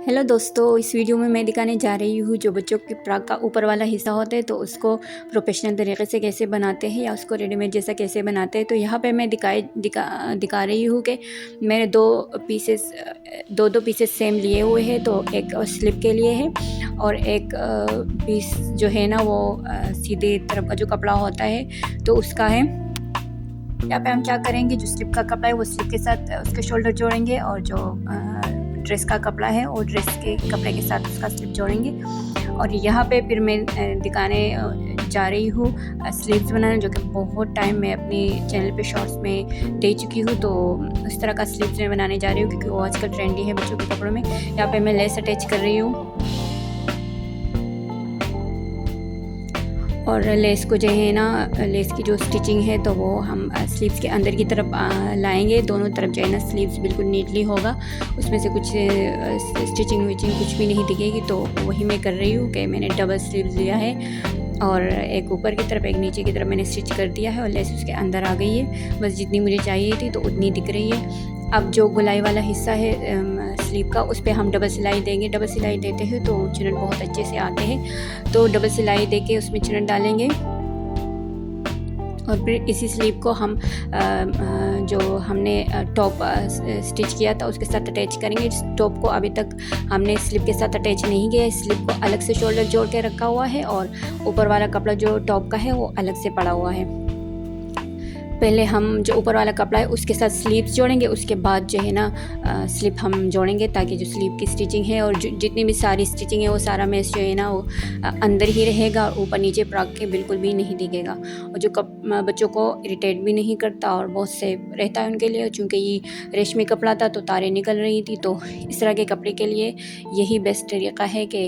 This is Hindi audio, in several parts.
हेलो दोस्तों, इस वीडियो में मैं दिखाने जा रही हूँ जो बच्चों के फ्रॉक का ऊपर वाला हिस्सा होता है तो उसको प्रोफेशनल तरीके से कैसे बनाते हैं या उसको रेडीमेड जैसा कैसे बनाते हैं। तो यहाँ पे मैं दिखा रही हूँ कि मैंने दो पीसेस सेम लिए हुए हैं। तो एक स्लिप के लिए है और एक पीस जो है ना वो सीधे तरफ का जो कपड़ा होता है तो उसका है। यहाँ पे हम क्या करेंगे, जो स्लिप का कपड़ा है वो स्लिप के साथ उसके शोल्डर जोड़ेंगे और जो ड्रेस का कपड़ा है और ड्रेस के कपड़े के साथ उसका स्लिप जोड़ेंगे। और यहाँ पे फिर मैं दिखाने जा रही हूँ स्लीव्स बनाना, जो कि बहुत टाइम मैं अपनी चैनल पे शॉर्ट्स में दे चुकी हूँ। तो उस तरह का स्लीव्स मैं बनाने जा रही हूँ क्योंकि वो आजकल ट्रेंडी है बच्चों के कपड़ों में। यहाँ पे मैं लेस अटैच कर रही हूँ और लेस को जो है ना, लेस की जो स्टिचिंग है तो वो हम स्लीव्स के अंदर की तरफ लाएंगे। दोनों तरफ जो है ना स्लीव्स बिल्कुल नीटली होगा, उसमें से कुछ स्टिचिंग विचिंग कुछ भी नहीं दिखेगी। तो वही मैं कर रही हूँ कि मैंने डबल स्लीव्स लिया है और एक ऊपर की तरफ एक नीचे की तरफ मैंने स्टिच कर दिया है और लेस उसके अंदर आ गई है। बस जितनी मुझे चाहिए थी तो उतनी दिख रही है। अब जो गोलाई वाला हिस्सा है स्लीव का, उस पर हम डबल सिलाई देंगे। डबल सिलाई देते हैं तो चुनट बहुत अच्छे से आते हैं। तो डबल सिलाई देके उसमें चुनट डालेंगे और फिर इसी स्लीव को हम जो हमने टॉप स्टिच किया था उसके साथ अटैच करेंगे। इस टॉप को अभी तक हमने स्लीव के साथ अटैच नहीं किया है। स्लीव को अलग से शोल्डर जोड़ के रखा हुआ है और ऊपर वाला कपड़ा जो टॉप का है वो अलग से पड़ा हुआ है। पहले हम जो ऊपर वाला कपड़ा है उसके साथ स्लीव्स जोड़ेंगे, उसके बाद जो है ना स्लिप हम जोड़ेंगे ताकि जो स्लीव की स्टिचिंग है और जितनी भी सारी स्टिचिंग है वो सारा मैच जो है ना वो अंदर ही रहेगा और ऊपर नीचे फ्रॉक के बिल्कुल भी नहीं दिखेगा। और जो बच्चों को इरिटेट भी नहीं करता और बहुत सेफ रहता है उनके लिए, चूँकि ये रेशमी कपड़ा था तो तारें निकल रही थी। तो इस तरह के कपड़े के लिए यही बेस्ट तरीक़ा है कि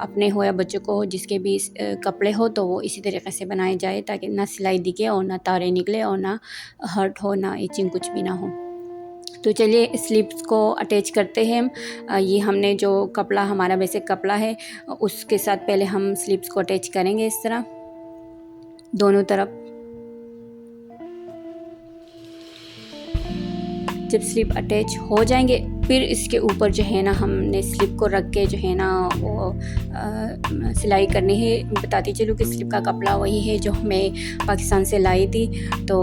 अपने हो या बच्चों को जिसके भी कपड़े हो तो वो इसी तरीके से बनाए जाए ताकि ना सिलाई दिखे और ना तारें निकले और ना हर्ट हो ना इचिंग कुछ भी ना हो। तो चलिए स्लीव्स को अटैच करते हैं। ये हमने जो कपड़ा हमारा बेसिक कपड़ा है उसके साथ पहले हम स्लीव्स को अटैच करेंगे इस तरह दोनों तरफ। जब स्लीव अटैच हो जाएंगे फिर इसके ऊपर जो है ना हमने स्लीव को रख के जो है ना वो सिलाई करनी है। बताती चलूँ कि स्लीव का कपड़ा वही है जो मैं पाकिस्तान से लाई थी। तो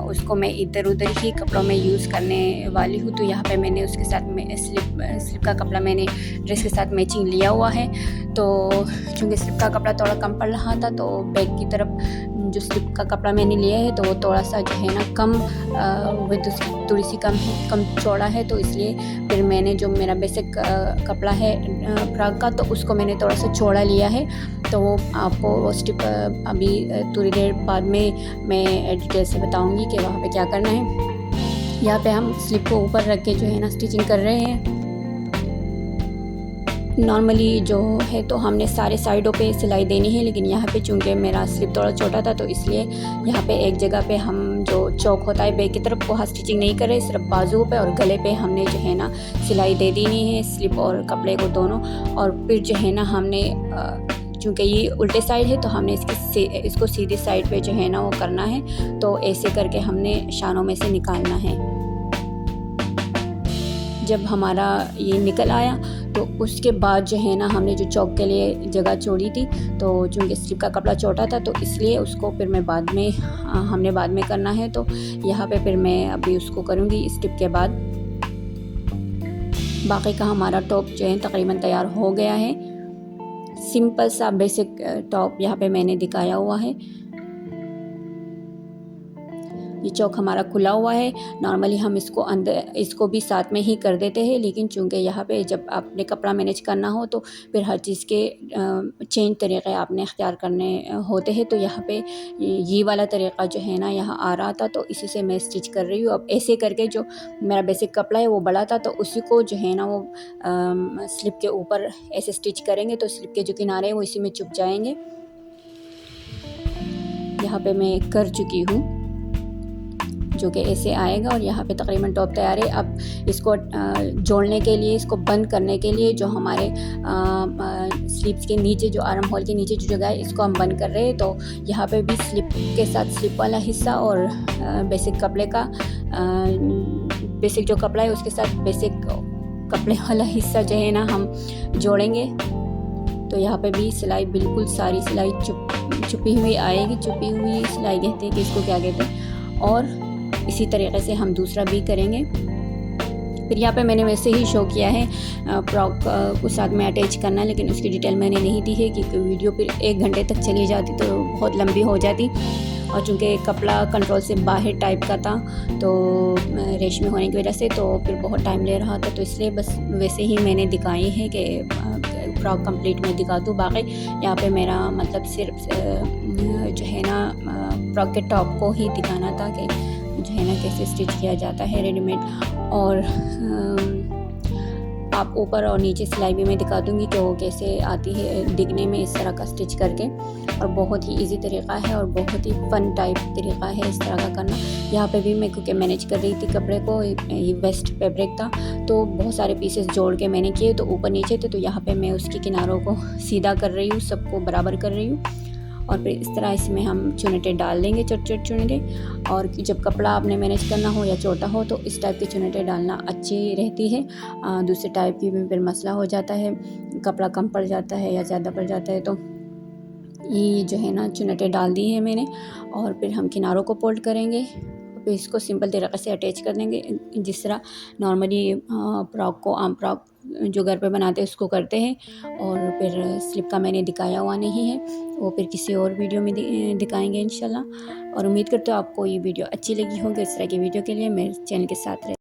उसको मैं इधर उधर ही कपड़ों में यूज़ करने वाली हूँ। तो यहाँ पे मैंने उसके साथ में स्लीव का कपड़ा मैंने ड्रेस के साथ मैचिंग लिया हुआ है। तो चूँकि स्लीव का कपड़ा थोड़ा कम पड़ रहा था तो बैक की तरफ जो स्लीव का कपड़ा मैंने लिया है तो वो थोड़ा सा जो है ना कम विद थोड़ी सी कम चौड़ा है। तो इसलिए फिर मैंने जो मेरा बेसिक कपड़ा है फ्रॉक का तो उसको मैंने थोड़ा सा चौड़ा लिया है। तो वो आपको वो स्टिप अभी थोड़ी देर बाद में मैं डिटेल से बताऊंगी कि वहाँ पे क्या करना है। यहाँ पे हम स्लिप को ऊपर रख के जो है ना स्टिचिंग कर रहे हैं। नॉर्मली जो है तो हमने सारे साइडों पे सिलाई देनी है, लेकिन यहाँ पे चूँकि मेरा स्लिप थोड़ा छोटा था तो इसलिए यहाँ पे एक जगह पे हम जो चौक होता है बैक की तरफ वहाँ स्टिचिंग नहीं कर रहे, सिर्फ बाजू पे और गले पे हमने जो है ना सिलाई दे देनी है स्लिप और कपड़े को दोनों। और फिर जो है ना हमने चूँकि ये उल्टे साइड है तो हमने इसको सीधी साइड पे जो है ना वो करना है। तो ऐसे करके हमने शानों में से निकालना है। जब हमारा ये निकल आया तो उसके बाद जो है ना हमने जो चौक के लिए जगह छोड़ी थी तो चूँकि स्लिप का कपड़ा छोटा था तो इसलिए उसको फिर मैं हमने बाद में करना है। तो यहाँ पे फिर मैं अभी उसको करूँगी स्टिप के बाद। बाकी का हमारा टॉप जो है तकरीबन तैयार हो गया है। सिंपल सा बेसिक टॉप यहाँ पे मैंने दिखाया हुआ है। ये चौक हमारा खुला हुआ है। नॉर्मली हम इसको भी साथ में ही कर देते हैं, लेकिन चूँकि यहाँ पे जब आपने कपड़ा मैनेज करना हो तो फिर हर चीज़ के चेंज तरीक़े आपने अख्तियार करने होते हैं। तो यहाँ पे ये वाला तरीक़ा जो है ना यहाँ आ रहा था तो इसी से मैं स्टिच कर रही हूँ। अब ऐसे करके जो मेरा बेसिक कपड़ा है वो बड़ा था तो उसी को जो है ना वो स्लिप के ऊपर ऐसे स्टिच करेंगे तो स्लिप के जो किनारे हैं वो इसी में चुप जाएंगे। यहाँ पे मैं कर चुकी हूँ जो कि ऐसे आएगा और यहाँ पे तकरीबन टॉप तैयार है। अब इसको जोड़ने के लिए, इसको बंद करने के लिए जो हमारे स्लीव्स के नीचे जो आर्म होल के नीचे जो जगह है इसको हम बंद कर रहे हैं। तो यहाँ पे भी स्लिप के साथ स्लिप वाला हिस्सा और बेसिक कपड़े का बेसिक जो कपड़ा है उसके साथ बेसिक कपड़े वाला हिस्सा जो है ना हम जोड़ेंगे। तो यहाँ पे भी सिलाई बिल्कुल सारी सिलाई छुपी हुई आएगी। छुपी हुई सिलाई कहते हैं कि इसको क्या कहते हैं। और इसी तरीके से हम दूसरा भी करेंगे। फिर यहाँ पे मैंने वैसे ही शो किया है फ्रॉक को साथ में अटैच करना, लेकिन उसकी डिटेल मैंने नहीं दी है क्योंकि वीडियो फिर 1 घंटे तक चली जाती तो बहुत लंबी हो जाती। और चूँकि कपड़ा कंट्रोल से बाहर टाइप का था तो रेशमी होने की वजह से तो फिर बहुत टाइम ले रहा था, तो इसलिए बस वैसे ही मैंने दिखाई है कि फ्रॉक कंप्लीट में दिखा दूँ। बाकी यहाँ पे मेरा मतलब सिर्फ जो है ना फ्रॉक के टॉप को ही दिखाना था कि जो है ना कैसे स्टिच किया जाता है रेडीमेड। और आप ऊपर और नीचे सिलाई भी मैं दिखा दूंगी कि वो कैसे आती है दिखने में इस तरह का स्टिच करके। और बहुत ही इजी तरीका है और बहुत ही फन टाइप तरीका है इस तरह का करना। यहाँ पे भी मैं क्योंकि मैनेज कर रही थी कपड़े को, ये वेस्ट फैब्रिक था तो बहुत सारे पीसेस जोड़ के मैंने किए, तो ऊपर नीचे थे, तो यहाँ पे मैं उसकी किनारों को सीधा कर रही हूँ, सबको बराबर कर रही हूँ। और फिर इस तरह इसमें हम चुनटे डाल देंगे, छोटे छोटे चुनटे। और जब कपड़ा आपने मैनेज करना हो या छोटा हो तो इस टाइप के चुनटे डालना अच्छी रहती है। दूसरे टाइप की भी फिर मसला हो जाता है, कपड़ा कम पड़ जाता है या ज़्यादा पड़ जाता है। तो ये जो है ना चुनटे डाल दी है मैंने। और फिर हम किनारों को फोल्ड करेंगे, फिर इसको सिंपल तरीके से अटैच कर देंगे जिस तरह नॉर्मली फ्रॉक को आम फ्रॉक जो घर पे बनाते हैं उसको करते हैं। और फिर स्लिप का मैंने दिखाया हुआ नहीं है, वो फिर किसी और वीडियो में दिखाएंगे इंशाल्लाह। और उम्मीद करते हो आपको ये वीडियो अच्छी लगी होगी। इस तरह की वीडियो के लिए मेरे चैनल के साथ रहे।